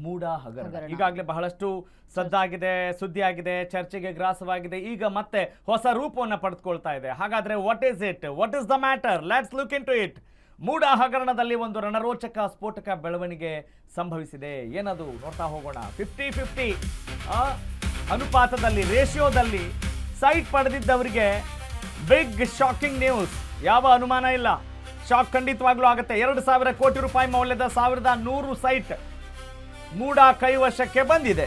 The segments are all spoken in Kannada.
ಮೂಡ ಹಗರಣ ಈಗಾಗಲೇ ಬಹಳಷ್ಟು ಸದ್ದಾಗಿದೆ, ಸುದ್ದಿ ಆಗಿದೆ, ಚರ್ಚೆಗೆ ಗ್ರಾಸವಾಗಿದೆ. ಈಗ ಮತ್ತೆ ಹೊಸ ರೂಪವನ್ನು ಪಡೆದುಕೊಳ್ತಾ ಇದೆ. ಹಾಗಾದ್ರೆ what is it, what is the matter? Let's look into it. MUDA ಹಗರಣದಲ್ಲಿ ಒಂದು ರಣರೋಚಕ ಸ್ಫೋಟಕ ಬೆಳವಣಿಗೆ ಸಂಭವಿಸಿದೆ. ಏನದು ನೋಡ್ತಾ ಹೋಗೋಣ. 50-50 ಅನುಪಾತದಲ್ಲಿ, ರೇಷಿಯೋದಲ್ಲಿ ಸೈಟ್ ಪಡೆದಿದ್ದವರಿಗೆ ಬಿಗ್ ಶಾಕಿಂಗ್ ನ್ಯೂಸ್. ಯಾವ ಅನುಮಾನ ಇಲ್ಲ, ಶಾಕ್ ಖಂಡಿತವಾಗ್ಲೂ ಆಗುತ್ತೆ. 2,000 ಕೋಟಿ ರೂಪಾಯಿ ಮೌಲ್ಯದ 1,100 ಸೈಟ್ ಮೂಡ ಕೈವಶಕ್ಕೆ ಬಂದಿದೆ.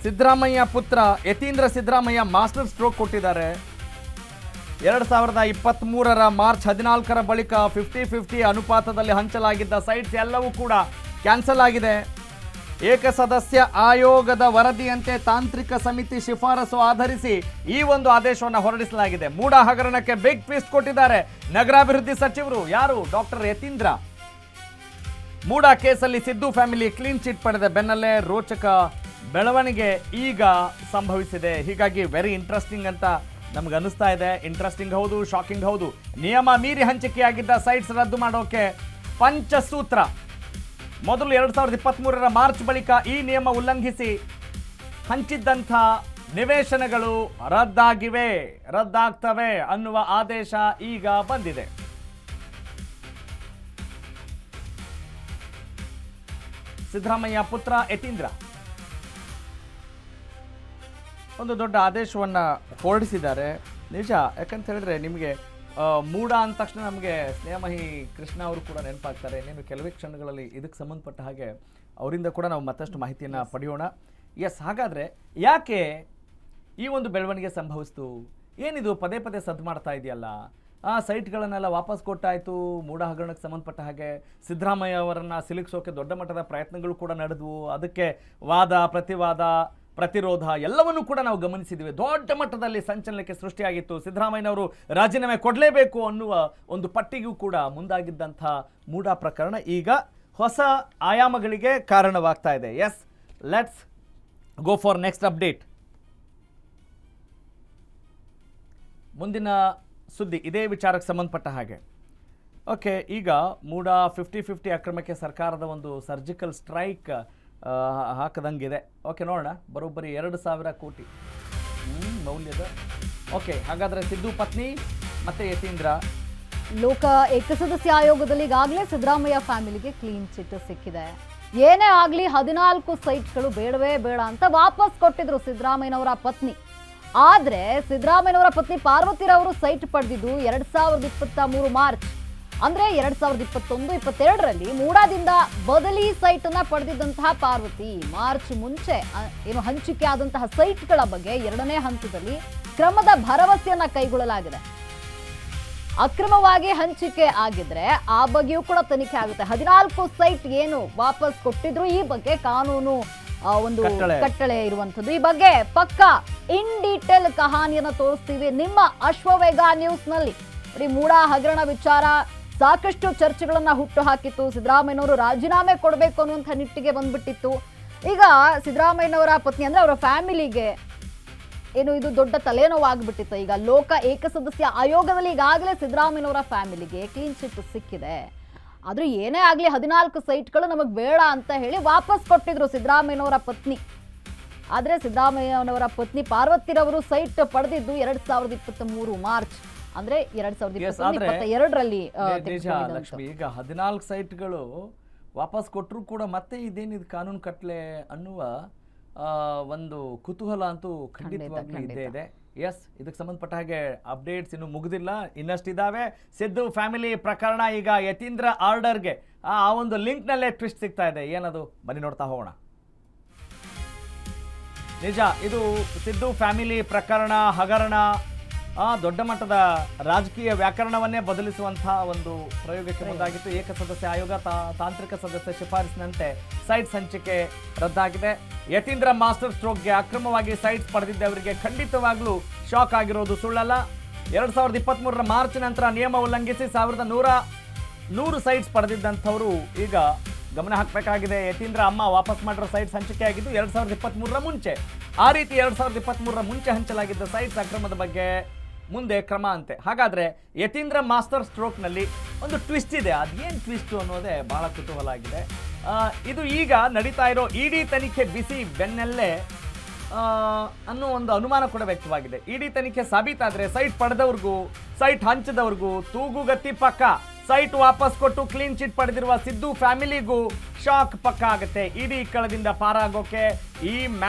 ಸಿದ್ದರಾಮಯ್ಯ ಪುತ್ರ ಯತೀಂದ್ರ ಸಿದ್ದರಾಮಯ್ಯ ಮಾಸ್ಟರ್ ಸ್ಟ್ರೋಕ್ ಕೊಟ್ಟಿದ್ದಾರೆ. 2023 ಮಾರ್ಚ್ 14 ಬಳಿಕ 50-50 ಅನುಪಾತದಲ್ಲಿ ಹಂಚಲಾಗಿದ್ದ ಸೈಟ್ಸ್ ಎಲ್ಲವೂ ಕೂಡ ಕ್ಯಾನ್ಸಲ್ ಆಗಿದೆ. ಏಕಸದಸ್ಯ ಆಯೋಗದ ವರದಿಯಂತೆ ತಾಂತ್ರಿಕ ಸಮಿತಿ ಶಿಫಾರಸು ಆಧರಿಸಿ ಈ ಒಂದು ಆದೇಶವನ್ನು ಹೊರಡಿಸಲಾಗಿದೆ. ಮೂಡ ಹಗರಣಕ್ಕೆ ಬಿಗ್ ಟ್ವಿಸ್ಟ್ ಕೊಟ್ಟಿದ್ದಾರೆ ನಗರಾಭಿವೃದ್ಧಿ ಸಚಿವರು. ಯಾರು? ಡಾಕ್ಟರ್ ಯತೀಂದ್ರ. ಮೂಡ ಕೇಸಲ್ಲಿ ಸಿದ್ದು ಫ್ಯಾಮಿಲಿ ಕ್ಲೀನ್ ಚಿಟ್ ಪಡೆದ ಬೆನ್ನಲ್ಲೇ ರೋಚಕ ಬೆಳವಣಿಗೆ ಈಗ ಸಂಭವಿಸಿದೆ. ಹೀಗಾಗಿ ವೆರಿ ಇಂಟ್ರೆಸ್ಟಿಂಗ್ ಅಂತ ನಮ್ಗೆ ಅನಿಸ್ತಾ ಇದೆ. ಇಂಟ್ರೆಸ್ಟಿಂಗ್ ಹೌದು, ಶಾಕಿಂಗ್ ಹೌದು. ನಿಯಮ ಮೀರಿ ಹಂಚಿಕೆಯಾಗಿದ್ದ ಸೈಟ್ಸ್ ರದ್ದು ಮಾಡೋಕೆ ಪಂಚಸೂತ್ರ. ಮೊದಲು 2023 ಮಾರ್ಚ್ ಬಳಿಕ ಈ ನಿಯಮ ಉಲ್ಲಂಘಿಸಿ ಹಂಚಿದ್ದಂಥ ನಿವೇಶನಗಳು ರದ್ದಾಗ್ತವೆ ಅನ್ನುವ ಆದೇಶ ಈಗ ಬಂದಿದೆ. ಸಿದ್ದರಾಮಯ್ಯ ಪುತ್ರ ಯತೀಂದ್ರ ಒಂದು ದೊಡ್ಡ ಆದೇಶವನ್ನು ಹೊರಡಿಸಿದ್ದಾರೆ. ನಿಜ, ಯಾಕಂತ ಹೇಳಿದ್ರೆ ನಿಮಗೆ ಮೂಡ ಅಂದ ತಕ್ಷಣ ನಮಗೆ ಸ್ನೇಹಮಹಿ ಕೃಷ್ಣ ಅವರು ಕೂಡ ನೆನಪಾಗ್ತಾರೆ. ಇನ್ನೇನು ಕೆಲವೇ ಕ್ಷಣಗಳಲ್ಲಿ ಇದಕ್ಕೆ ಸಂಬಂಧಪಟ್ಟ ಹಾಗೆ ಅವರಿಂದ ಕೂಡ ನಾವು ಮತ್ತಷ್ಟು ಮಾಹಿತಿಯನ್ನು ಪಡೆಯೋಣ. ಎಸ್, ಹಾಗಾದರೆ ಯಾಕೆ ಈ ಒಂದು ಬೆಳವಣಿಗೆ ಸಂಭವಿಸ್ತು? ಏನಿದು ಪದೇ ಪದೇ ಸದ್ದು ಮಾಡ್ತಾ ಇದೆಯಲ್ಲ? ಆ ಸೈಟ್ಗಳನ್ನೆಲ್ಲ ವಾಪಸ್ ಕೊಟ್ಟಾಯಿತು. ಮೂಡ ಹಗರಣಕ್ಕೆ ಸಂಬಂಧಪಟ್ಟ ಹಾಗೆ ಸಿದ್ದರಾಮಯ್ಯ ಅವರನ್ನು ಸಿಲುಕಿಸೋಕೆ ದೊಡ್ಡ ಮಟ್ಟದ ಪ್ರಯತ್ನಗಳು ಕೂಡ ನಡೆದವು. ಅದಕ್ಕೆ ವಾದ ಪ್ರತಿವಾದ ಪ್ರತಿರೋಧ ಎಲ್ಲವನ್ನೂ ಕೂಡ ನಾವು ಗಮನಿಸಿದ್ದೀವಿ. ದೊಡ್ಡ ಮಟ್ಟದಲ್ಲಿ ಸಂಚಲನಕ್ಕೆ ಸೃಷ್ಟಿಯಾಗಿತ್ತು. ಸಿದ್ದರಾಮಯ್ಯನವರು ರಾಜೀನಾಮೆ ಕೊಡಲೇಬೇಕು ಅನ್ನುವ ಒಂದು ಪಟ್ಟಿಗೂ ಕೂಡ ಮುಂದಾಗಿದ್ದಂಥ ಮೂಡ ಪ್ರಕರಣ ಈಗ ಹೊಸ ಆಯಾಮಗಳಿಗೆ ಕಾರಣವಾಗ್ತಾ ಇದೆ. Yes, let's go for next update. ಮುಂದಿನ ಸುದ್ದಿ ಇದೇ ವಿಚಾರಕ್ಕೆ ಸಂಬಂಧಪಟ್ಟ ಹಾಗೆ. ಓಕೆ, ಈಗ ಮೂಡ 50-50 ಅಕ್ರಮಕ್ಕೆ ಸರ್ಕಾರದ ಒಂದು ಸರ್ಜಿಕಲ್ ಸ್ಟ್ರೈಕ್ ಹಾಕದಂಗಿದೆ. ಓಕೆ, ನೋಡೋಣ. ಬರೋಬ್ಬರಿ 2,000 ಕೋಟಿ ಮೌಲ್ಯದ. ಓಕೆ, ಹಾಗಾದರೆ ಸಿದ್ದು ಪತ್ನಿ ಮತ್ತೆ ಯತೀಂದ್ರ. ಲೋಕ ಏಕಸದಸ್ಯ ಆಯೋಗದಲ್ಲಿ ಈಗಾಗಲೇ ಸಿದ್ದರಾಮಯ್ಯ ಫ್ಯಾಮಿಲಿಗೆ ಕ್ಲೀನ್ ಚಿಟ್ ಸಿಕ್ಕಿದೆ. ಏನೇ ಆಗಲಿ 14 ಸೈಟ್ಗಳು ಬೇಡವೇ ಬೇಡ ಅಂತ ವಾಪಸ್ ಕೊಟ್ಟಿದ್ರು ಸಿದ್ದರಾಮಯ್ಯನವರ ಪತ್ನಿ. ಆದರೆ ಸಿದ್ದರಾಮಯ್ಯನವರ ಪತ್ನಿ ಪಾರ್ವತಿರವರು ಸೈಟ್ ಪಡೆದಿದ್ದು 2023 ಮಾರ್ಚ್, ಅಂದ್ರೆ 2021-22ರಲ್ಲಿ ಮೂಡಾದಿಂದ ಬದಲಿ ಸೈಟ್ ಅನ್ನ ಪಡೆದಿದ್ದಂತಹ ಪಾರ್ವತಿ ಮಾರ್ಚ್ ಮುಂಚೆ ಏನು ಹಂಚಿಕೆ ಆದಂತಹ ಸೈಟ್ಗಳ ಬಗ್ಗೆ 2ನೇ ಹಂತದಲ್ಲಿ ಕ್ರಮದ ಭರವಸೆಯನ್ನ ಕೈಗೊಳ್ಳಲಾಗಿದೆ. ಅಕ್ರಮವಾಗಿ ಹಂಚಿಕೆ ಆಗಿದ್ರೆ ಆ ಬಗ್ಗೆಯೂ ಕೂಡ ತನಿಖೆ ಆಗುತ್ತೆ. 14 ಸೈಟ್ ಏನು ವಾಪಸ್ ಕೊಟ್ಟಿದ್ರು ಈ ಬಗ್ಗೆ ಕಾನೂನು ಒಂದು ಕಟ್ಟಳೆ ಇರುವಂತದ್ದು. ಈ ಬಗ್ಗೆ ಪಕ್ಕ ಇನ್ ಡೀಟೇಲ್ ಕಹಾನಿಯನ್ನ ತೋರಿಸ್ತೀವಿ ನಿಮ್ಮ ಅಶ್ವವೇಗ ನ್ಯೂಸ್ ನಲ್ಲಿ. ಮೂಡ ಹಗರಣ ವಿಚಾರ ಸಾಕಷ್ಟು ಚರ್ಚೆಗಳನ್ನ ಹುಟ್ಟು ಹಾಕಿತ್ತು. ಸಿದ್ದರಾಮಯ್ಯನವರು ರಾಜೀನಾಮೆ ಕೊಡಬೇಕು ಅನ್ನುವಂಥ ನಿಟ್ಟಿಗೆ ಬಂದ್ಬಿಟ್ಟಿತ್ತು. ಈಗ ಸಿದ್ದರಾಮಯ್ಯನವರ ಪತ್ನಿ ಅಂದ್ರೆ ಅವರ ಫ್ಯಾಮಿಲಿಗೆ ಏನು ಇದು ದೊಡ್ಡ ತಲೆನೋವಾಗ್ಬಿಟ್ಟಿತ್ತು. ಈಗ ಲೋಕ ಏಕಸದಸ್ಯ ಆಯೋಗದಲ್ಲಿ ಈಗಾಗಲೇ ಸಿದ್ದರಾಮಯ್ಯನವರ ಫ್ಯಾಮಿಲಿಗೆ ಕ್ಲೀನ್ ಚಿಟ್ ಸಿಕ್ಕಿದೆ. ಆದ್ರೂ ಏನೇ ಆಗ್ಲಿ 14 ಸೈಟ್ಗಳು ನಮಗ್ ಬೇಡ ಅಂತ ಹೇಳಿ ವಾಪಸ್ ಕೊಟ್ಟಿದ್ರು ಸಿದ್ದರಾಮಯ್ಯನವರ ಪತ್ನಿ. ಆದ್ರೆ ಸಿದ್ದರಾಮಯ್ಯನವರ ಪತ್ನಿ ಪಾರ್ವತಿರವರು ಸೈಟ್ ಪಡೆದಿದ್ದು 2023 ಮಾರ್ಚ್, ಅಂದ್ರೆ 2022ರಲ್ಲಿ. ಲಕ್ಷ್ಮಿ, ಈಗ 14 ಸೈಟ್ಗಳು ವಾಪಸ್ ಕೊಟ್ಟರು ಕೂಡ ಮತ್ತೆ ಇದೇನಿದು ಕಾನೂನು ಕಟ್ಲೆ ಅನ್ನುವ ಒಂದು ಕುತೂಹಲ ಅಂತೂ ಖಂಡಿತವಾಗ್ಲೂ ಇದ್ದೇ ಇದೆ. ಎಸ್, ಇದಕ್ಕೆ ಸಂಬಂಧಪಟ್ಟ ಹಾಗೆ ಅಪ್ಡೇಟ್ಸ್ ಇನ್ನು ಮುಗಿದಿಲ್ಲ, ಇನ್ನಷ್ಟಿದ್ದಾವೆ. ಸಿದ್ದು ಫ್ಯಾಮಿಲಿ ಪ್ರಕರಣ ಈಗ ಯತೀಂದ್ರ ಆರ್ಡರ್ಗೆ ಆ ಒಂದು ಲಿಂಕ್ನಲ್ಲೇ ಟ್ವಿಸ್ಟ್ ಸಿಗ್ತಾ ಇದೆ. ಏನದು ಬನ್ನಿ ನೋಡ್ತಾ ಹೋಗೋಣ. ನಿಜ, ಇದು ಸಿದ್ದು ಫ್ಯಾಮಿಲಿ ಪ್ರಕರಣ ಹಗರಣ ದೊಡ್ಡ ಮಟ್ಟದ ರಾಜಕೀಯ ವ್ಯಾಕರಣವನ್ನೇ ಬದಲಿಸುವಂತಹ ಒಂದು ಪ್ರಯೋಗಕ್ಕೆ ಮುಂದಾಗಿತ್ತು. ಏಕಸದಸ್ಯ ಆಯೋಗ ತಾಂತ್ರಿಕ ಸದಸ್ಯ ಶಿಫಾರಸಿನಂತೆ ಸೈಟ್ಸ್ ಹಂಚಿಕೆ ರದ್ದಾಗಿದೆ. ಯತೀಂದ್ರ ಮಾಸ್ಟರ್ ಸ್ಟ್ರೋಕ್ಗೆ ಅಕ್ರಮವಾಗಿ ಸೈಟ್ಸ್ ಪಡೆದಿದ್ದವರಿಗೆ ಖಂಡಿತವಾಗ್ಲೂ ಶಾಕ್ ಆಗಿರೋದು ಸುಳ್ಳಲ್ಲ. 2023 ಮಾರ್ಚ್ ನಂತರ ನಿಯಮ ಉಲ್ಲಂಘಿಸಿ 1,100 ಸೈಟ್ಸ್ ಪಡೆದಿದ್ದಂಥವರು ಈಗ ಗಮನ ಹಾಕಬೇಕಾಗಿದೆ. ಯತೀಂದ್ರ ಅಮ್ಮ ವಾಪಸ್ ಮಾಡಿರೋ ಸೈಟ್ಸ್ ಹಂಚಿಕೆ ಆಗಿದ್ದು 2023 ಮುಂಚೆ. ಆ ರೀತಿ 2023 ಮುಂಚೆ ಹಂಚಲಾಗಿದ್ದ ಸೈಟ್ಸ್ ಅಕ್ರಮದ ಬಗ್ಗೆ ಮುಂದೆ ಕ್ರಮ ಅಂತೆ. ಹಾಗಾದ್ರೆ ಯತೀಂದ್ರ ಮಾಸ್ಟರ್ ಸ್ಟ್ರೋಕ್ನಲ್ಲಿ ಒಂದು ಟ್ವಿಸ್ಟ್ ಇದೆ. ಅದೇನು ಟ್ವಿಸ್ಟು ಅನ್ನೋದೇ ಬಹಳ ಕುತೂಹಲ ಆಗಿದೆ. ಇದು ಈಗ ನಡೀತಾ ಇರೋ ಇಡಿ ತನಿಖೆ ಬಿಸಿ ಬೆನ್ನಲ್ಲೇ ಅನ್ನೋ ಒಂದು ಅನುಮಾನ ಕೂಡ ವ್ಯಕ್ತವಾಗಿದೆ. ಇಡಿ ತನಿಖೆ ಸಾಬೀತಾದ್ರೆ ಸೈಟ್ ಪಡೆದವ್ರಿಗೂ ಸೈಟ್ ಹಂಚದವ್ರಿಗೂ ತೂಗುಗತಿ ಪಕ್ಕ. ಸೈಟ್ ವಾಪಸ್ ಕೊಟ್ಟು ಕ್ಲೀನ್ ಚಿಟ್ ಪಡೆದಿರುವ ಸಿದ್ದು ಫ್ಯಾಮಿಲಿಗೂ ಶಾಕ್ ಪಕ್ಕ ಆಗುತ್ತೆ. ಇಡಿ ಕಳದಿಂದ ಪಾರಾಗೋಕೆ ಈ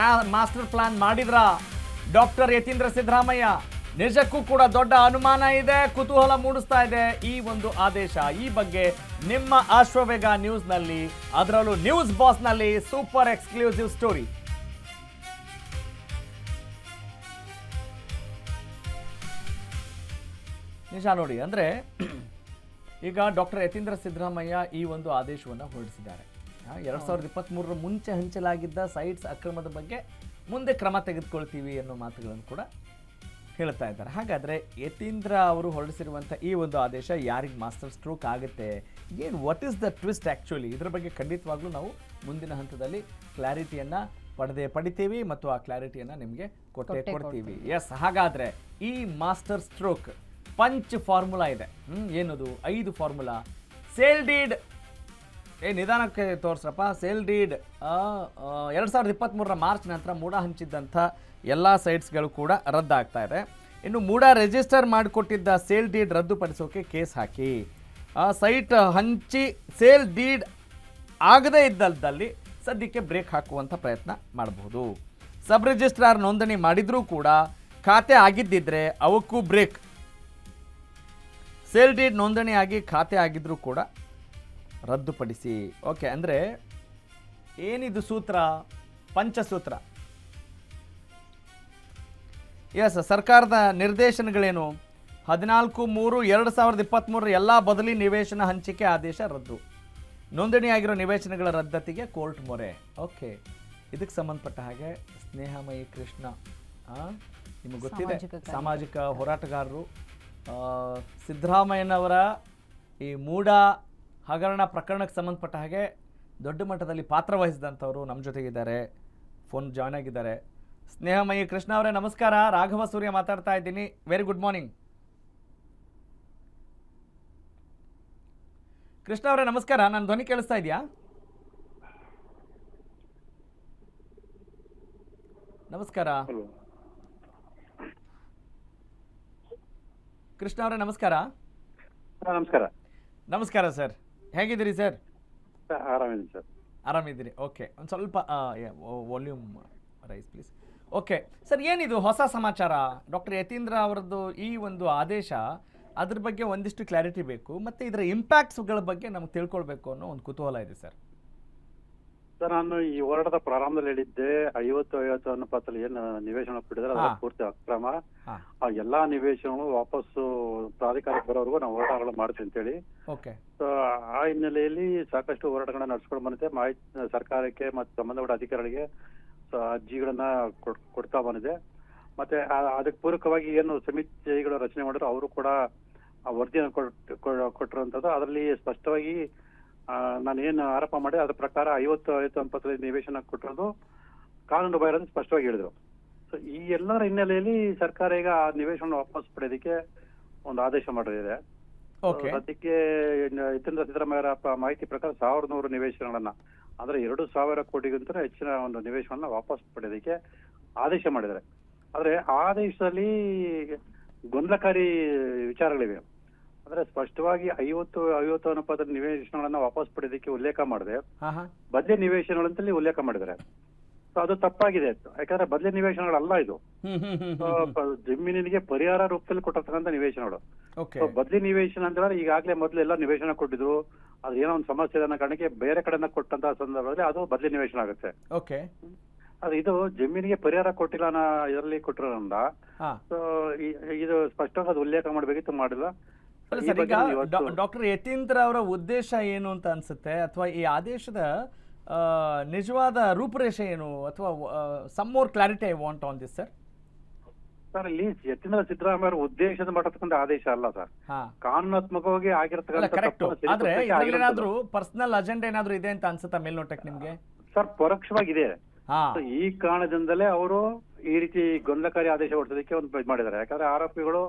ಮಾಸ್ಟರ್ ಪ್ಲಾನ್ ಮಾಡಿದ್ರ ಡಾಕ್ಟರ್ ಯತೀಂದ್ರ ಸಿದ್ದರಾಮಯ್ಯ? ನಿಜಕ್ಕೂ ಕೂಡ ದೊಡ್ಡ ಅನುಮಾನ ಇದೆ, ಕುತೂಹಲ ಮೂಡಿಸ್ತಾ ಇದೆ ಈ ಒಂದು ಆದೇಶ. ಈ ಬಗ್ಗೆ ನಿಮ್ಮ ಅಶ್ವವೇಗ ನ್ಯೂಸ್ನಲ್ಲಿ, ಅದರಲ್ಲೂ ನ್ಯೂಸ್ ಬಾಸ್ನಲ್ಲಿ ಸೂಪರ್ ಎಕ್ಸ್ಕ್ಲೂಸಿವ್ ಸ್ಟೋರಿ. ನಿಜ ನೋಡಿ, ಅಂದರೆ ಈಗ ಡಾಕ್ಟರ್ ಯತೀಂದ್ರ ಸಿದ್ದರಾಮಯ್ಯ ಈ ಒಂದು ಆದೇಶವನ್ನು ಹೊರಡಿಸಿದ್ದಾರೆ. 2023 ಮುಂಚೆ ಹಂಚಲಾಗಿದ್ದ ಸೈಟ್ಸ್ ಅಕ್ರಮದ ಬಗ್ಗೆ ಮುಂದೆ ಕ್ರಮ ತೆಗೆದುಕೊಳ್ತೀವಿ ಅನ್ನೋ ಮಾತುಗಳನ್ನು ಕೂಡ ಹೇಳ್ತಾ ಇದ್ದಾರೆ. ಹಾಗಾದರೆ ಯತೀಂದ್ರ ಅವರು ಹೊರಡಿಸಿರುವಂಥ ಈ ಒಂದು ಆದೇಶ ಯಾರಿಗೆ ಮಾಸ್ಟರ್ ಸ್ಟ್ರೋಕ್ ಆಗುತ್ತೆ, ಏನು what is the twist actually, ಇದರ ಬಗ್ಗೆ ಖಂಡಿತವಾಗ್ಲೂ ನಾವು ಮುಂದಿನ ಹಂತದಲ್ಲಿ ಕ್ಲಾರಿಟಿಯನ್ನು ಪಡಿತೀವಿ ಮತ್ತು ಆ ಕ್ಲಾರಿಟಿಯನ್ನು ನಿಮಗೆ ಕೊಡ್ತೀವಿ. ಎಸ್, ಹಾಗಾದರೆ ಈ ಮಾಸ್ಟರ್ ಸ್ಟ್ರೋಕ್ ಪಂಚ್ ಫಾರ್ಮುಲಾ ಇದೆ. ಏನದು? 5 ಫಾರ್ಮುಲಾ. ಸೇಲ್ ಡೀಡ್, ನಿಧಾನಕ್ಕೆ ತೋರಿಸ್ರಪ್ಪ. ಸೇಲ್ ಡೀಡ್ 2023 ಮಾರ್ಚ್ ನಂತರ ಮೂಡ ಹಂಚಿದ್ದಂಥ ಎಲ್ಲ ಸೈಟ್ಸ್ಗಳು ಕೂಡ ರದ್ದಾಗ್ತಾ ಇದೆ. ಇನ್ನು ಮೂಡ ರಿಜಿಸ್ಟರ್ ಮಾಡಿಕೊಟ್ಟಿದ್ದ ಸೇಲ್ ಡೀಡ್ ರದ್ದುಪಡಿಸೋಕೆ ಕೇಸ್ ಹಾಕಿ, ಸೈಟ್ ಹಂಚಿ ಸೇಲ್ ಡೀಡ್ ಆಗದೇ ಇದ್ದಲ್ದಲ್ಲಿ ಸದ್ಯಕ್ಕೆ ಬ್ರೇಕ್ ಹಾಕುವಂಥ ಪ್ರಯತ್ನ ಮಾಡಬಹುದು. ಸಬ್ ರಿಜಿಸ್ಟ್ರಾರ್ ನೋಂದಣಿ ಮಾಡಿದ್ರೂ ಕೂಡ ಖಾತೆ ಆಗಿದ್ದಿದ್ರೆ ಅವಕ್ಕೂ ಬ್ರೇಕ್. ಸೇಲ್ ಡೀಡ್ ನೋಂದಣಿ ಆಗಿ ಖಾತೆ ಆಗಿದ್ರೂ ಕೂಡ ರದ್ದುಪಡಿಸಿ. ಓಕೆ, ಅಂದರೆ ಏನಿದು ಸೂತ್ರ? ಪಂಚಸೂತ್ರ. ಎಸ್, ಸರ್ಕಾರದ ನಿರ್ದೇಶನಗಳೇನು? 14/3/2023 ಎಲ್ಲ ಬದಲಿ ನಿವೇಶನ ಹಂಚಿಕೆ ಆದೇಶ ರದ್ದು. ನೋಂದಣಿಯಾಗಿರೋ ನಿವೇಶನಗಳ ರದ್ದತಿಗೆ ಕೋರ್ಟ್ ಮೊರೆ. ಓಕೆ, ಇದಕ್ಕೆ ಸಂಬಂಧಪಟ್ಟ ಹಾಗೆ ಸ್ನೇಹಮಯಿ ಕೃಷ್ಣ, ನಿಮಗೆ ಗೊತ್ತಿದೆ, ಸಾಮಾಜಿಕ ಹೋರಾಟಗಾರರು, ಸಿದ್ದರಾಮಯ್ಯನವರ ಈ ಮೂಡ ಹಗರಣ ಪ್ರಕರಣಕ್ಕೆ ಸಂಬಂಧಪಟ್ಟ ಹಾಗೆ ದೊಡ್ಡ ಮಟ್ಟದಲ್ಲಿ ಪಾತ್ರ ವಹಿಸಿದಂಥವರು ನಮ್ಮ ಜೊತೆಗಿದ್ದಾರೆ, ಫೋನ್ ಜಾಯ್ನ್ ಆಗಿದ್ದಾರೆ. ಸ್ನೇಹಮಯಿ ಕೃಷ್ಣ ಅವರೇ ನಮಸ್ಕಾರ. ರಾಘವ ಸೂರ್ಯ ಮಾತಾಡ್ತಾ ಇದ್ದೀನಿ. ವೆರಿ ಗುಡ್ ಮಾರ್ನಿಂಗ್ ಕೃಷ್ಣ ಅವರೇ, ನಮಸ್ಕಾರ. ನನ್ನ ಧ್ವನಿ ಕೇಳಿಸ್ತಾ ಇದೆಯಾ? ನಮಸ್ಕಾರ ಕೃಷ್ಣ ಅವರೇ, ನಮಸ್ಕಾರ. ನಮಸ್ಕಾರ. ನಮಸ್ಕಾರ ಸರ್, ಹೇಗಿದ್ದೀರಿ ಸರ್? ಆರಾಮಿದ್ದೀನಿ ಸರ್. ಆರಾಮಿದ್ದೀರಿ. ಓಕೆ, ಒಂದು ಸ್ವಲ್ಪ volume raise please. Okay sir, ಏನಿದು ಹೊಸ ಸಮಾಚಾರ? ಡಾಕ್ಟರ್ ಯತೀಂದ್ರ ಅವರದ್ದು ಈ ಒಂದು ಆದೇಶ, ಅದ್ರ ಬಗ್ಗೆ ಒಂದಿಷ್ಟು ಕ್ಲಾರಿಟಿ ಬೇಕು, ಮತ್ತು ಇದರ ಇಂಪ್ಯಾಕ್ಟ್ಸ್ಗಳ ಬಗ್ಗೆ ನಮ್ಗೆ ತಿಳ್ಕೊಳ್ಬೇಕು ಅನ್ನೋ ಒಂದು ಕುತೂಹಲ ಇದೆ ಸರ್. ಸರ್, ನಾನು ಈ ಹೋರಾಟದ ಪ್ರಾರಂಭದಲ್ಲಿ ಹೇಳಿದ್ದೆ 50-50 ಅನುಪಾತದಲ್ಲಿ ಏನು ನಿವೇಶನ ಕೊಟ್ಟಿದ್ದಾರೆ ಅದರ ಪೂರ್ತಿ ಅಕ್ರಮ. ಆ ಎಲ್ಲಾ ನಿವೇಶನಗಳು ವಾಪಸ್ಸು ಪ್ರಾಧಿಕಾರಕ್ಕೆ ಬರೋವರೆಗೂ ನಾವು ಹೋರಾಟಗಳು ಮಾಡ್ತೀವಿ ಅಂತೇಳಿ. ಓಕೆ, ಸೊ ಆ ಹಿನ್ನೆಲೆಯಲ್ಲಿ ಸಾಕಷ್ಟು ಹೋರಾಟಗಳನ್ನ ನಡೆಸ್ಕೊಂಡು ಬಂದಿದೆ. ಮಾಹಿತಿ ಸರ್ಕಾರಕ್ಕೆ ಮತ್ತು ಸಂಬಂಧಪಟ್ಟ ಅಧಿಕಾರಿಗಳಿಗೆ ಅರ್ಜಿಗಳನ್ನ ಕೊಡ್ತಾ ಬಂದಿದೆ. ಮತ್ತೆ ಅದಕ್ಕೆ ಪೂರಕವಾಗಿ ಏನು ಸಮಿತಿಗಳು ರಚನೆ ಮಾಡಿದ್ರು ಅವರು ಕೂಡ ವರದಿಯನ್ನು ಕೊಟ್ಟಿರುವಂತದ್ದು. ಅದರಲ್ಲಿ ಸ್ಪಷ್ಟವಾಗಿ ನಾನು ಏನು ಆರೋಪ ಮಾಡಿ ಅದ್ರ ಪ್ರಕಾರ 50-50 ನಿವೇಶನ ಕೊಟ್ಟಿರೋದು ಕಾನೂನು ಬಾಹಿರ ಅಂತ ಸ್ಪಷ್ಟವಾಗಿ ಹೇಳಿದ್ರು. ಸೊ ಈ ಎಲ್ಲರ ಹಿನ್ನೆಲೆಯಲ್ಲಿ ಸರ್ಕಾರ ಈಗ ಆ ನಿವೇಶನ ವಾಪಸ್ ಪಡೆಯೋದಕ್ಕೆ ಒಂದು ಆದೇಶ ಮಾಡಿದೆ. ಅದಕ್ಕೆ ಯತೀಂದ್ರ ಸಿದ್ದರಾಮಯ್ಯರ ಮಾಹಿತಿ ಪ್ರಕಾರ 1100 ನಿವೇಶನಗಳನ್ನ, ಅಂದ್ರೆ 2000 ಕೋಟಿಗಿಂತ ಹೆಚ್ಚಿನ ಒಂದು ನಿವೇಶನವನ್ನ ವಾಪಸ್ ಪಡೆಯೋದಕ್ಕೆ ಆದೇಶ ಮಾಡಿದ್ದಾರೆ. ಆದ್ರೆ ಆ ಆದೇಶದಲ್ಲಿ ಗೊಂದಲಕಾರಿ ವಿಚಾರಗಳಿವೆ. ಅಂದ್ರೆ ಸ್ಪಷ್ಟವಾಗಿ 50-50 ಅನುಪಾತದ ನಿವೇಶನಗಳನ್ನ ವಾಪಸ್ ಪಡೆಯೋದಕ್ಕೆ ಉಲ್ಲೇಖ ಮಾಡಿದೆ, ಬದಲಿ ನಿವೇಶನಗಳಂತಲ್ಲಿ ಉಲ್ಲೇಖ ಮಾಡಿದ್ದಾರೆ. ಸೊ ಅದು ತಪ್ಪಾಗಿದೆ. ಯಾಕಂದ್ರೆ ಬದಲಿ ನಿವೇಶನಗಳಲ್ಲ ಇದು, ಜಮೀನಿಗೆ ಪರಿಹಾರ ರೂಪದಲ್ಲಿ ಕೊಟ್ಟಿರ್ತಕ್ಕಂಥ ನಿವೇಶನಗಳು. ಬದಲಿ ನಿವೇಶನ ಅಂತ ಹೇಳಿದ್ರೆ ಈಗಾಗಲೇ ಮೊದಲು ಎಲ್ಲ ನಿವೇಶನ ಕೊಟ್ಟಿದ್ರು, ಅದ್ರ ಏನೋ ಒಂದು ಸಮಸ್ಯೆ ಅನ್ನೋ ಕಾರಣಕ್ಕೆ ಬೇರೆ ಕಡೆಯಿಂದ ಕೊಟ್ಟಂತಹ ಸಂದರ್ಭದಲ್ಲಿ ಅದು ಬದಲಿ ನಿವೇಶನ ಆಗುತ್ತೆ. ಅದು ಇದು ಜಮೀನಿಗೆ ಪರಿಹಾರ ಕೊಟ್ಟಿಲ್ಲ ಅನ್ನೋ ಇದರಲ್ಲಿ ಕೊಟ್ಟಿರೋದ್ರಿಂದ ಇದು ಸ್ಪಷ್ಟವಾಗಿ ಅದು ಉಲ್ಲೇಖ ಮಾಡಬೇಕಿತ್ತು, ಮಾಡಿಲ್ಲ. ಡಾಕ್ಟರ್ ಯತೀಂದ್ರ ಅವರ ಉದ್ದೇಶ ಏನು ಅಂತ ಅನ್ಸುತ್ತೆ, ಅಥವಾ ಈ ಆದೇಶದ ನಿಜವಾದ ರೂಪರೇಷೆ ಏನು, ಅಥವಾ some more clarity I want on this sir. Sir, ಇಲ್ಲಿ ಯತೀಂದ್ರ ಸಿದ್ದರಾಮಯ್ಯ ಅವರ ಉದ್ದೇಶದ ಮಾಡತಕ್ಕಂಥ ಆದೇಶ ಅಲ್ಲ ಸರ್, ಕಾನೂನಾತ್ಮಕವಾಗಿ ಆಗಿರ್ತಕ್ಕಂಥ. ಆದ್ರೆ ಏನಾದ್ರೂ ಪರ್ಸನಲ್ ಅಜೆಂಡಾ ಏನಾದ್ರೂ ಇದೆ ಅಂತ ಅನ್ಸುತ್ತಾ ಮೇಲ್ನೋಟಕ್ಕೆ ನಿಮ್ಗೆ? ಸರ್, ಪರೋಕ್ಷವಾಗಿದೆ. ಈ ಕಾರಣದಿಂದಲೇ ಅವರು ಈ ರೀತಿ ಗೊಂದಲಕಾರಿ ಆದೇಶ ಹೊರಡಿಸೋದಕ್ಕೆ ಒಂದು ಮಾಡಿದ್ದಾರೆ. ಯಾಕಂದ್ರೆ ಆರೋಪಿಗಳು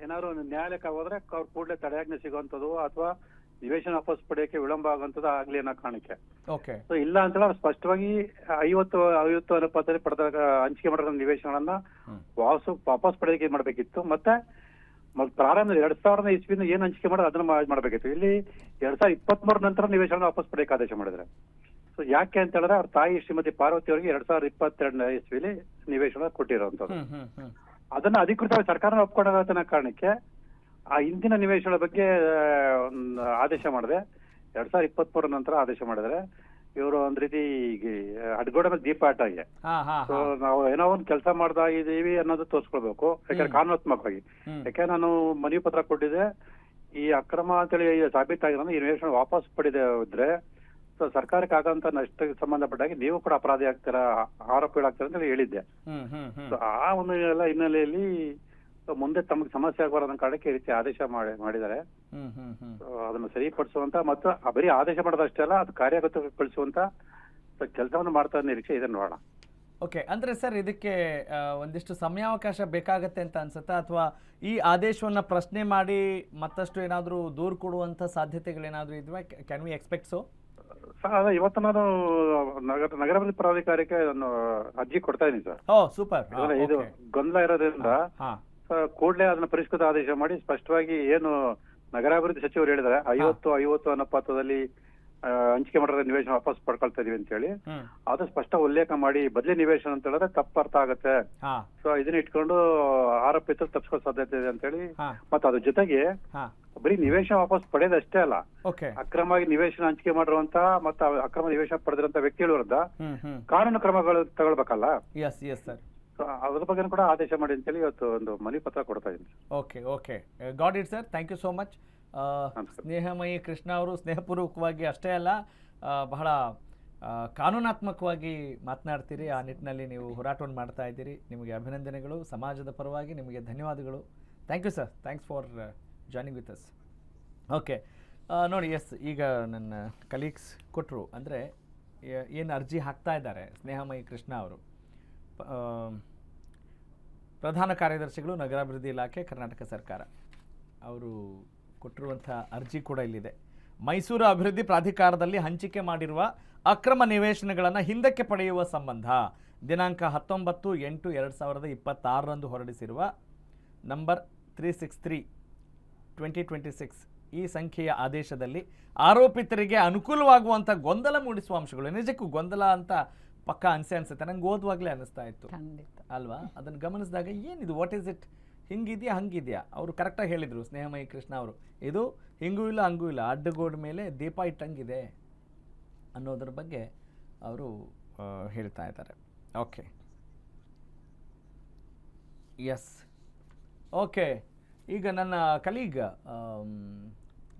ಏನಾದ್ರು ನ್ಯಾಯಾಲಯಕ್ಕೆ ಹೋದ್ರೆ ಅವ್ರು ಕೂಡಲೇ ತಡೆಯಾಜ್ಞೆ ಸಿಗುವಂಥದ್ದು ಅಥವಾ ನಿವೇಶನ ವಾಪಸ್ ಪಡೆಯೋಕೆ ವಿಳಂಬ ಆಗುವಂಥದ್ದು ಆಗ್ಲಿ ಅನ್ನೋ ಕಾರಣಕ್ಕೆ. ಓಕೆ. ಸೊ ಇಲ್ಲ ಅಂತ ಹೇಳಿ ಸ್ಪಷ್ಟವಾಗಿ 50 ಅನುಪಾತದಲ್ಲಿ ಪಡೆದಾಗ ಹಂಚಿಕೆ ಮಾಡಿರೋ ನಿವೇಶನಗಳನ್ನ ವಾಪಸ್ ಪಡೆಯೋಕೆ ಮಾಡ್ಬೇಕಿತ್ತು. ಮತ್ತೆ ಪ್ರಾರಂಭ 2000 ಇಸ್ವಿಯಿಂದ ಏನ್ ಹಂಚಿಕೆ ಮಾಡೋದು ಅದನ್ನ ಮಾಡ್ಬೇಕಿತ್ತು. ಇಲ್ಲಿ 2023 ನಂತರ ನಿವೇಶನ ವಾಪಸ್ ಪಡೆಯೋಕೆ ಆದೇಶ ಮಾಡಿದ್ರೆ. ಸೊ ಯಾಕೆ ಅಂತ ಹೇಳಿದ್ರೆ ಅವ್ರ ತಾಯಿ ಶ್ರೀಮತಿ ಪಾರ್ವತಿ ಅವರಿಗೆ 2022 ಇಸ್ವಿಲಿ ನಿವೇಶನ ಕೊಟ್ಟಿರೋಂಥದ್ದು. ಅದನ್ನ ಅಧಿಕೃತವಾಗಿ ಸರ್ಕಾರ ಒಪ್ಕೊಂಡಾಗತ್ತೆ ಕಾರಣಕ್ಕೆ ಆ ಹಿಂದಿನ ನಿವೇಶನದ ಬಗ್ಗೆ ಆದೇಶ ಮಾಡಿದೆ. 2023 ನಂತರ ಆದೇಶ ಮಾಡಿದ್ರೆ ಇವರು ಒಂದ್ ರೀತಿ ಅಡ್ಗೋಡೆ ಮೇಲೆ ದೀಪ ಆಟಾಗೆ. ಸೊ ನಾವು ಏನೋ ಒಂದ್ ಕೆಲಸ ಮಾಡ್ತಾ ಇದೀವಿ ಅನ್ನೋದು ತೋರ್ಸ್ಕೊಳ್ಬೇಕು. ಯಾಕಂದ್ರೆ ಕಾನೂನಾತ್ಮಕವಾಗಿ ಯಾಕೆ ನಾನು ಮನವಿ ಪತ್ರ ಕೊಟ್ಟಿದ್ದೆ, ಈ ಅಕ್ರಮ ಅಂತೇಳಿ ಸಾಬೀತಾಗಿರೋ ಈ ನಿವೇಶನ ವಾಪಸ್ ಪಡೆದೇ ಇದ್ರೆ ಸೊ ಸರ್ಕಾರಕ್ಕೆ ಆಗಂತ ನಷ್ಟಕ್ಕೆ ಸಂಬಂಧಪಟ್ಟಾಗಿ ನೀವು ಕೂಡ ಅಪರಾಧಿ ಆಗ್ತೀರಾ, ಆರೋಪಿಗಳಾಗ್ತೀರಾ ಅಂತ ಹೇಳಿದ್ದೆ. ಆ ಒಂದು ಹಿನ್ನೆಲೆಯಲ್ಲಿ ಮುಂದೆ ತಮಗೆ ಸಮಸ್ಯೆ ಆಗಬಾರದು ಕಾರಣಕ್ಕೆ ಈ ರೀತಿ ಆದೇಶ ಮಾಡಿದ್ದಾರೆ. ಅದನ್ನು ಸರಿಪಡಿಸುವಂತ ಮತ್ತು ಬರೀ ಆದೇಶ ಮಾಡೋದಷ್ಟೇ ಅಲ್ಲ, ಅದು ಕಾರ್ಯಗತಗೊಳಿಸುವಂತ ಕೆಲಸವನ್ನು ಮಾಡ್ತಾ ನಿರೀಕ್ಷೆ ಇದೆ, ನೋಡೋಣ. ಓಕೆ. ಅಂದ್ರೆ ಸರ್ ಇದಕ್ಕೆ ಒಂದಿಷ್ಟು ಸಮಯಾವಕಾಶ ಬೇಕಾಗತ್ತೆ ಅಂತ ಅನ್ಸುತ್ತಾ, ಅಥವಾ ಈ ಆದೇಶವನ್ನ ಪ್ರಶ್ನೆ ಮಾಡಿ ಮತ್ತಷ್ಟು ಏನಾದರೂ ದೂರು ಕೊಡುವಂತ ಸಾಧ್ಯತೆಗಳೇನಾದ್ರೂ ಇದ್ವಾ? Can we expect so? ಇವತ್ತು ನಾನು ನಗರಾಭಿವೃದ್ಧಿ ಪ್ರಾಧಿಕಾರಕ್ಕೆ ನಾನು ಅರ್ಜಿ ಕೊಡ್ತಾ ಇದೀನಿ ಸರ್. ಸೂಪರ್. ಇದು ಗೊಂದಲ ಇರೋದ್ರಿಂದ ಕೂಡಲೇ ಅದನ್ನ ಪರಿಷ್ಕೃತ ಆದೇಶ ಮಾಡಿ ಸ್ಪಷ್ಟವಾಗಿ ಏನು ನಗರಾಭಿವೃದ್ಧಿ ಸಚಿವರು ಹೇಳಿದ್ದಾರೆ 50 ಅನುಪಾತದಲ್ಲಿ ಹಂಚಿಕೆ ಮಾಡಿರೋ ನಿವೇಶನ ವಾಪಸ್ ಪಡ್ಕೊಳ್ತಾ ಇದೀವಿ ಅಂತ ಹೇಳಿ ಅದು ಸ್ಪಷ್ಟ ಉಲ್ಲೇಖ ಮಾಡಿ ಬದಲಿ ನಿವೇಶನ ಅಂತ ಹೇಳಿದ್ರೆ ತಪ್ಪು ಅರ್ಥ ಆಗತ್ತೆ. ಸೊ ಇದನ್ನ ಇಟ್ಕೊಂಡು ಆರೋಪಿತರು ತಪ್ಪಿಸೋ ಸಾಧ್ಯತೆ ಇದೆ ಅಂತ ಹೇಳಿ, ಮತ್ತೆ ಅದ್ರ ಜೊತೆಗೆ ಬರೀ ನಿವೇಶನ ವಾಪಸ್ ಪಡೆಯೋದಷ್ಟೇ ಅಲ್ಲ, ಅಕ್ರಮವಾಗಿ ನಿವೇಶನ ಹಂಚಿಕೆ ಮಾಡಿರುವಂತ ಮತ್ತೆ ಅಕ್ರಮ ನಿವೇಶನ ಪಡೆದಿರುವಂತ ವ್ಯಕ್ತಿಗಳ ವಿರುದ್ಧ ಕಾನೂನು ಕ್ರಮಗಳು ತಗೊಳ್ಬೇಕಲ್ಲ. ಅದ್ರ ಬಗ್ಗೆ ಕೂಡ ಆದೇಶ ಮಾಡಿ ಅಂತೇಳಿ ಇವತ್ತು ಒಂದು ಮನವಿ ಪತ್ರ ಕೊಡ್ತಾ ಇದ್ದೀನಿ. Okay okay, got it sir, thank you so much. Snehamayi Krishna ಅವರು ಸ್ನೇಹಪೂರ್ವಕವಾಗಿ ಅಷ್ಟೇ ಅಲ್ಲ, ಬಹಳ ಕಾನೂನಾತ್ಮಕವಾಗಿ ಮಾತನಾಡ್ತೀರಿ. ಆ ನಿಟ್ಟಿನಲ್ಲಿ ನೀವು ಹೋರಾಟವನ್ನು ಮಾಡ್ತಾ ಇದ್ದೀರಿ. ನಿಮಗೆ ಅಭಿನಂದನೆಗಳು. ಸಮಾಜದ ಪರವಾಗಿ ನಿಮಗೆ ಧನ್ಯವಾದಗಳು. Thank you sir, thanks for joining with us. Okay ನೋಡಿ, ಎಸ್, ಈಗ ನನ್ನ ಕಲೀಗ್ಸ್ ಕೊಟ್ಟರು, ಅಂದರೆ ಏನು ಅರ್ಜಿ ಹಾಕ್ತಾ ಇದ್ದಾರೆ ಸ್ನೇಹಮಯಿ ಕೃಷ್ಣ ಅವರು, ಪ್ರಧಾನ ಕಾರ್ಯದರ್ಶಿಗಳು ನಗರಾಭಿವೃದ್ಧಿ ಇಲಾಖೆ ಕರ್ನಾಟಕ ಸರ್ಕಾರ, ಅವರು ಕೊಟ್ಟಿರುವಂಥ ಅರ್ಜಿ ಕೂಡ ಇಲ್ಲಿದೆ. ಮೈಸೂರು ಅಭಿವೃದ್ಧಿ ಪ್ರಾಧಿಕಾರದಲ್ಲಿ ಹಂಚಿಕೆ ಮಾಡಿರುವ ಅಕ್ರಮ ನಿವೇಶನಗಳನ್ನು ಹಿಂದಕ್ಕೆ ಪಡೆಯುವ ಸಂಬಂಧ ದಿನಾಂಕ 19/8/2026 ಹೊರಡಿಸಿರುವ ನಂಬರ್ 363/2026 ಈ ಸಂಖ್ಯೆಯ ಆದೇಶದಲ್ಲಿ ಆರೋಪಿತರಿಗೆ ಅನುಕೂಲವಾಗುವಂಥ ಗೊಂದಲ ಮೂಡಿಸುವ ಅಂಶಗಳು, ನಿಜಕ್ಕೂ ಗೊಂದಲ ಅಂತ ಪಕ್ಕ ಅನ್ಸುತ್ತೆ, ನಂಗೆ ಓದುವಾಗಲೇ ಅನ್ನಿಸ್ತಾ ಇತ್ತು ಅಲ್ವಾ? ಅದನ್ನು ಗಮನಿಸಿದಾಗ ಏನಿದು, ವಾಟ್ ಈಸ್ ಇಟ್, ಹಿಂಗಿದೆಯಾ ಹಂಗಿದೆಯಾ? ಅವರು ಕರೆಕ್ಟಾಗಿ ಹೇಳಿದರು ಸ್ನೇಹಮಯಿ ಕೃಷ್ಣ ಅವರು, ಇದು ಹಿಂಗೂ ಇಲ್ಲ ಹಂಗೂ ಇಲ್ಲ, ಅಡ್ಡಗೋಡ ಮೇಲೆ ದೀಪ ಇಟ್ಟಂಗಿದೆ ಅನ್ನೋದ್ರ ಬಗ್ಗೆ ಅವರು ಹೇಳ್ತಾ ಇದ್ದಾರೆ. Okay, yes, okay. ಈಗ ನನ್ನ ಕಲೀಗ್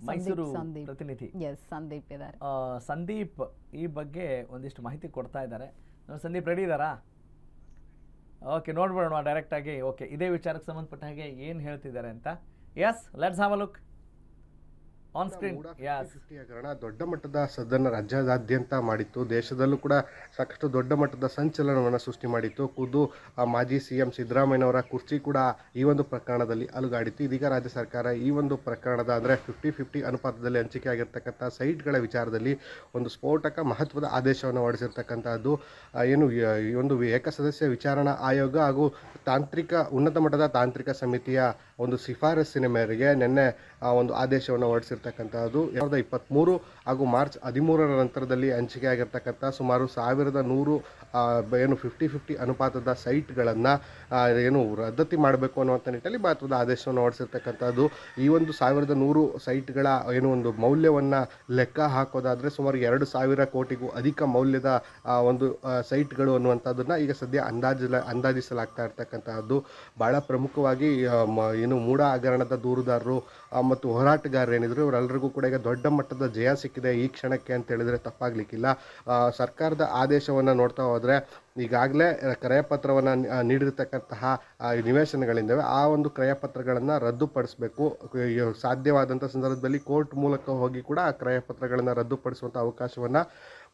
ಮೈಸೂರು ಪ್ರತಿನಿಧಿ ಸಂದೀಪ್ ಈ ಬಗ್ಗೆ ಒಂದಿಷ್ಟು ಮಾಹಿತಿ ಕೊಡ್ತಾ ಇದ್ದಾರೆ. ಸಂದೀಪ್ ರೆಡಿ ಇದ್ದಾರಾ? ಓಕೆ, ನೋಡ್ಬಿಡೋಣ ಡೈರೆಕ್ಟಾಗಿ. ಓಕೆ, ಇದೇ ವಿಚಾರಕ್ಕೆ ಸಂಬಂಧಪಟ್ಟ ಹಾಗೆ ಏನು ಹೇಳ್ತಿದ್ದಾರೆ ಅಂತ. Yes, let's have a look on screen. ಹಗರಣ ದೊಡ್ಡ ಮಟ್ಟದ ಸದನ ರಾಜ್ಯಾದ್ಯಂತ ಮಾಡಿತ್ತು. ದೇಶದಲ್ಲೂ ಕೂಡ ಸಾಕಷ್ಟು ದೊಡ್ಡ ಮಟ್ಟದ ಸಂಚಲನವನ್ನು ಸೃಷ್ಟಿ ಮಾಡಿತ್ತು. ಖುದ್ದು ಮಾಜಿ CM ಸಿದ್ದರಾಮಯ್ಯನವರ ಕುರ್ಚಿ ಕೂಡ ಈ ಒಂದು ಪ್ರಕರಣದಲ್ಲಿ ಅಲುಗಾಡಿತ್ತು. ಇದೀಗ ರಾಜ್ಯ ಸರ್ಕಾರ ಈ ಒಂದು ಪ್ರಕರಣದ ಅಂದರೆ 50-50 ಅನುಪಾತದಲ್ಲಿ ಹಂಚಿಕೆ ಆಗಿರ್ತಕ್ಕಂಥ ಸೈಟ್ಗಳ ವಿಚಾರದಲ್ಲಿ ಒಂದು ಸ್ಫೋಟಕ ಮಹತ್ವದ ಆದೇಶವನ್ನು ಹೊರಡಿಸಿರ್ತಕ್ಕಂಥದ್ದು. ಏನು ಈ ಒಂದು ಏಕಸದಸ್ಯ ವಿಚಾರಣಾ ಆಯೋಗ ಹಾಗೂ ಉನ್ನತ ಮಟ್ಟದ ತಾಂತ್ರಿಕ ಸಮಿತಿಯ ಒಂದು ಶಿಫಾರಸ್ಸಿನ ಮೇರೆಗೆ ನಿನ್ನೆ ಒಂದು ಆದೇಶವನ್ನು ಹೊರಡಿಸಿರ್ತಕ್ಕಂಥದ್ದು. 2023 ಹಾಗೂ ಮಾರ್ಚ್ 13 ನಂತರದಲ್ಲಿ ಹಂಚಿಕೆ ಆಗಿರ್ತಕ್ಕಂಥ ಸುಮಾರು 1100 ಏನು 50-50 ಅನುಪಾತದ ಸೈಟ್ಗಳನ್ನು ಏನು ರದ್ದತಿ ಮಾಡಬೇಕು ಅನ್ನುವಂಥ ನಿಟ್ಟಿನಲ್ಲಿ ಮಹತ್ವದ ಆದೇಶವನ್ನು ಹೊರಡಿಸಿರ್ತಕ್ಕಂಥದ್ದು. ಈ ಒಂದು 1100 ಸೈಟ್ಗಳ ಏನು ಒಂದು ಮೌಲ್ಯವನ್ನು ಲೆಕ್ಕ ಹಾಕೋದಾದರೆ ಸುಮಾರು 2000 ಕೋಟಿಗೂ ಅಧಿಕ ಮೌಲ್ಯದ ಒಂದು ಸೈಟ್ಗಳು ಅನ್ನುವಂಥದ್ದನ್ನು ಈಗ ಸದ್ಯ ಅಂದಾಜಿಸಲಾಗ್ತಾ ಇರ್ತಕ್ಕಂಥದ್ದು. ಭಾಳ ಪ್ರಮುಖವಾಗಿ ಏನು ಮೂಢ ಹಗರಣದ ದೂರುದಾರರು ಮತ್ತು ಹೋರಾಟಗಾರರು ಏನಿದ್ರು ಇವರೆಲ್ಲರಿಗೂ ಕೂಡ ಈಗ ದೊಡ್ಡ ಮಟ್ಟದ ಜಯ ಸಿಕ್ಕಿದೆ ಈ ಕ್ಷಣಕ್ಕೆ ಅಂತ ಹೇಳಿದರೆ ತಪ್ಪಾಗಲಿಕ್ಕಿಲ್ಲ. ಸರ್ಕಾರದ ಆದೇಶವನ್ನು ನೋಡ್ತಾ ಹೋದರೆ ಈಗಾಗಲೇ ಕ್ರಯಪತ್ರವನ್ನು ನೀಡಿರ್ತಕ್ಕಂತಹ ನಿವೇಶನಗಳಿಂದವೆ, ಆ ಒಂದು ಕ್ರಯಪತ್ರಗಳನ್ನು ರದ್ದುಪಡಿಸಬೇಕು. ಸಾಧ್ಯವಾದಂಥ ಸಂದರ್ಭದಲ್ಲಿ ಕೋರ್ಟ್ ಮೂಲಕ ಹೋಗಿ ಕೂಡ ಆ ಕ್ರಯಪತ್ರಗಳನ್ನು ರದ್ದುಪಡಿಸುವಂಥ ಅವಕಾಶವನ್ನು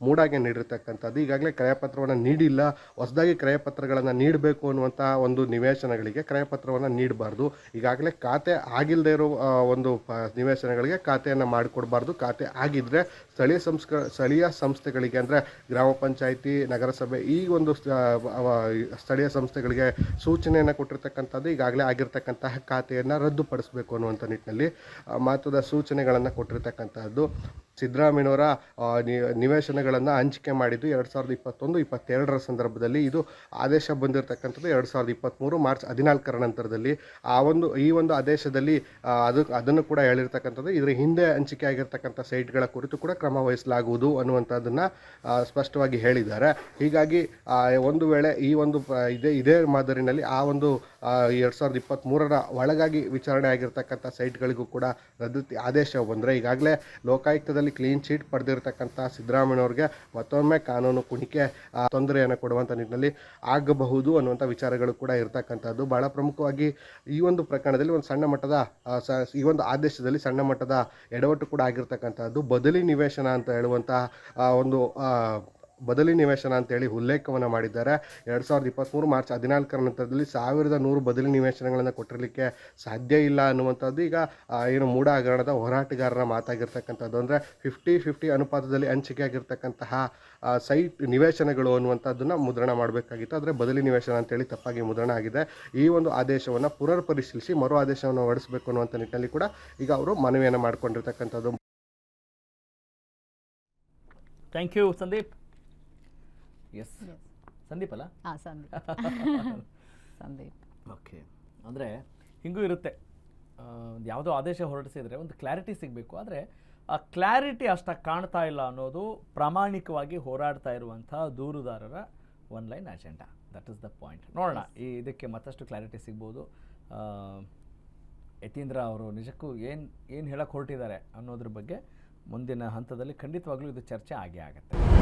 ಮೂಡಾಗೆ ನೀಡಿರ್ತಕ್ಕಂಥದ್ದು. ಈಗಾಗಲೇ ಕ್ರಯಪತ್ರವನ್ನು ನೀಡಿಲ್ಲ, ಹೊಸದಾಗಿ ಕ್ರಯಪತ್ರಗಳನ್ನು ನೀಡಬೇಕು ಅನ್ನುವಂಥ ಒಂದು ನಿವೇಶನಗಳಿಗೆ ಕ್ರಯಪತ್ರವನ್ನು ನೀಡಬಾರ್ದು. ಈಗಾಗಲೇ ಖಾತೆ ಆಗಿಲ್ಲದೆ ಇರೋ ಒಂದು ನಿವೇಶನಗಳಿಗೆ ಖಾತೆಯನ್ನು ಮಾಡಿಕೊಡ್ಬಾರ್ದು. ಖಾತೆ ಆಗಿದ್ದರೆ ಸ್ಥಳೀಯ ಸಂಸ್ಥೆಗಳಿಗೆ ಅಂದರೆ ಗ್ರಾಮ ಪಂಚಾಯಿತಿ, ನಗರಸಭೆ ಈ ಒಂದು ಸ್ಥಳೀಯ ಸಂಸ್ಥೆಗಳಿಗೆ ಸೂಚನೆಯನ್ನು ಕೊಟ್ಟಿರ್ತಕ್ಕಂಥದ್ದು. ಈಗಾಗಲೇ ಆಗಿರ್ತಕ್ಕಂತಹ ಖಾತೆಯನ್ನು ರದ್ದುಪಡಿಸಬೇಕು ಅನ್ನುವಂಥ ನಿಟ್ಟಿನಲ್ಲಿ ಮಹತ್ವದ ಸೂಚನೆಗಳನ್ನು ಕೊಟ್ಟಿರ್ತಕ್ಕಂಥದ್ದು. ಸಿದ್ದರಾಮಯ್ಯನವರ ನಿವೇಶನಗಳನ್ನು ಹಂಚಿಕೆ ಮಾಡಿದ್ದು 2021-22 ಸಂದರ್ಭದಲ್ಲಿ. ಇದು ಆದೇಶ ಬಂದಿರತಕ್ಕಂಥದ್ದು 2023 ಮಾರ್ಚ್ 14 ನಂತರದಲ್ಲಿ. ಈ ಒಂದು ಆದೇಶದಲ್ಲಿ ಅದನ್ನು ಕೂಡ ಹೇಳಿರ್ತಕ್ಕಂಥದ್ದು. ಇದರ ಹಿಂದೆ ಹಂಚಿಕೆ ಆಗಿರ್ತಕ್ಕಂಥ ಸೈಟ್ಗಳ ಕುರಿತು ಕೂಡ ಕ್ರಮ ವಹಿಸಲಾಗುವುದು ಅನ್ನುವಂಥದ್ದನ್ನು ಸ್ಪಷ್ಟವಾಗಿ ಹೇಳಿದ್ದಾರೆ. ಹೀಗಾಗಿ ಒಂದು ವೇಳೆ ಈ ಒಂದು ಇದೇ ಮಾದರಿನಲ್ಲಿ 2023 ಒಳಗಾಗಿ ವಿಚಾರಣೆ ಆಗಿರ್ತಕ್ಕಂಥ ಸೈಟ್ಗಳಿಗೂ ಕೂಡ ರದ್ದತಿ ಆದೇಶ ಬಂದರೆ ಈಗಾಗಲೇ ಲೋಕಾಯುಕ್ತದಲ್ಲಿ ಕ್ಲೀನ್ ಚೀಟ್ ಪಡೆದಿರತಕ್ಕಂಥ ಸಿದ್ದರಾಮಯ್ಯವ್ರಿಗೆ ಮತ್ತೊಮ್ಮೆ ಕಾನೂನು ಕುಣಿಕೆ ತೊಂದರೆಯನ್ನು ಕೊಡುವಂಥ ನಿಟ್ಟಿನಲ್ಲಿ ಆಗಬಹುದು ಅನ್ನುವಂಥ ವಿಚಾರಗಳು ಕೂಡ ಇರತಕ್ಕಂಥದ್ದು. ಬಹಳ ಪ್ರಮುಖವಾಗಿ ಈ ಒಂದು ಪ್ರಕರಣದಲ್ಲಿ ಒಂದು ಸಣ್ಣ ಮಟ್ಟದ ಈ ಒಂದು ಆದೇಶದಲ್ಲಿ ಸಣ್ಣ ಮಟ್ಟದ ಎಡವಟ್ಟು ಕೂಡ ಆಗಿರ್ತಕ್ಕಂಥದ್ದು. ಬದಲಿ ನಿವೇಶನ ಅಂತ ಹೇಳುವಂತಹ ಒಂದು ಬದಲಿ ನಿವೇಶನ ಅಂತೇಳಿ ಉಲ್ಲೇಖವನ್ನು ಮಾಡಿದ್ದಾರೆ. 2023 ಮಾರ್ಚ್ 14 ನಂತರದಲ್ಲಿ 1100 ಬದಲಿ ನಿವೇಶನಗಳನ್ನು ಕೊಟ್ಟಿರಲಿಕ್ಕೆ ಸಾಧ್ಯ ಇಲ್ಲ ಅನ್ನುವಂಥದ್ದು ಈಗ ಏನು ಮೂಡ ಹಗರಣದ ಹೋರಾಟಗಾರರ ಮಾತಾಗಿರ್ತಕ್ಕಂಥದ್ದು. ಅಂದರೆ 50-50 ಅನುಪಾತದಲ್ಲಿ ಹಂಚಿಕೆ ಆಗಿರ್ತಕ್ಕಂತಹ ಸೈಟ್ ನಿವೇಶನಗಳು ಅನ್ನುವಂಥದ್ದನ್ನು ಮುದ್ರಣ ಮಾಡಬೇಕಾಗಿತ್ತು. ಆದರೆ ಬದಲಿ ನಿವೇಶನ ಅಂತೇಳಿ ತಪ್ಪಾಗಿ ಮುದ್ರಣ ಆಗಿದೆ. ಈ ಒಂದು ಆದೇಶವನ್ನು ಪುನರ್ ಪರಿಶೀಲಿಸಿ ಮರು ಆದೇಶವನ್ನು ಹೊರಡಿಸಬೇಕು ಅನ್ನುವಂಥ ನಿಟ್ಟಿನಲ್ಲಿ ಕೂಡ ಈಗ ಅವರು ಮನವಿಯನ್ನು ಮಾಡಿಕೊಂಡಿರ್ತಕ್ಕಂಥದ್ದು. Thank you Sandeep. Yes Sandeep ಅಲ್ಲ? ಹಾಂ, ಸಂದೀಪ್. ಓಕೆ, ಅಂದರೆ ಹಿಂಗೂ ಇರುತ್ತೆ. ಯಾವುದೋ ಆದೇಶ ಹೊರಡಿಸಿದರೆ ಒಂದು ಕ್ಲಾರಿಟಿ ಸಿಗಬೇಕು. ಆದರೆ ಆ ಕ್ಲಾರಿಟಿ ಅಷ್ಟಾಗಿ ಕಾಣ್ತಾ ಇಲ್ಲ ಅನ್ನೋದು ಪ್ರಾಮಾಣಿಕವಾಗಿ ಹೋರಾಡ್ತಾ ಇರುವಂಥ ದೂರುದಾರರ one line agenda. That is the point. ನೋಡೋಣ, ಇದಕ್ಕೆ ಮತ್ತಷ್ಟು ಕ್ಲಾರಿಟಿ ಸಿಗ್ಬೋದು. ಯತೀಂದ್ರ ಅವರು ನಿಜಕ್ಕೂ ಏನು ಹೇಳಕ್ಕೆ ಹೊರಟಿದ್ದಾರೆ ಅನ್ನೋದ್ರ ಬಗ್ಗೆ ಮುಂದಿನ ಹಂತದಲ್ಲಿ ಖಂಡಿತವಾಗ್ಲೂ ಇದು ಚರ್ಚೆ ಆಗೇ ಆಗುತ್ತೆ.